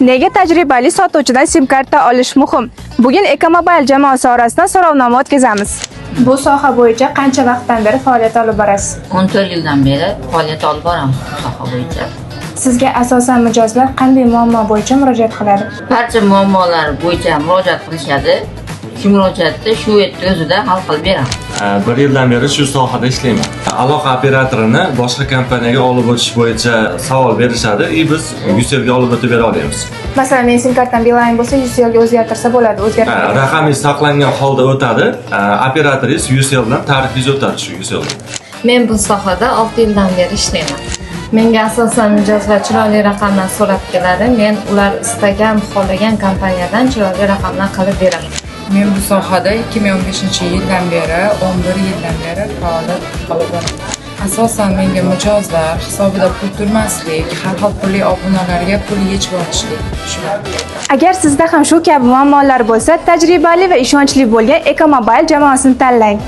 Nega tajribali sotuvchidan sim karta olish muhim? Bugun Ekomobile jamoasi orasida so'rovnoma o'tkazamiz. Bu soha bo'yicha qancha vaqtdan beri faoliyat olib borasiz? 14 yildan beri faoliyat olib boramiz bu soha bo'yicha. Sizga asosan mijozlar qanday muammo bo'yicha murojaat qiladi? Barcha muammolar bo'yicha murojaat qilishadi. Shu murojaatni shu yerda o'zida hal qilib beramiz. 1 yildan beri shu sohada ishlayman. Aloqa operatorini boshqa kompaniyaga olib o'tish bo'yicha savol berishadi, biz Ucellga olib o'tib bera olamiz. Masalan, men sim kartam Beeline bo'lsa, Ucellga o'zgartirsa bo'ladi, o'zgartiradi. Raqamingiz saqlangan holda o'tadi. Operatoringiz Ucell bilan tarifingiz o'tadi shu Ucellda. Men bu sohada 6 yildan beri ishlayman. Menga asosan mijozlar chiroyli raqamlar so'rab keladi. Men ular istagan, xohlagan kompaniyadan chiroyli raqamlar qilib beraman. Men bu sohada 2015-yildan beri, 11 yildan beri faoliyat olib boraman. Asosan menga mijozlar hisobida pul turmaslik, har xil pulli obunalarga pul yechib olishlik. Agar sizda ham shu kabi muammolar bo'lsa, tajribali va ishonchli bo'lgan Ekomobile jamoasini tanlang.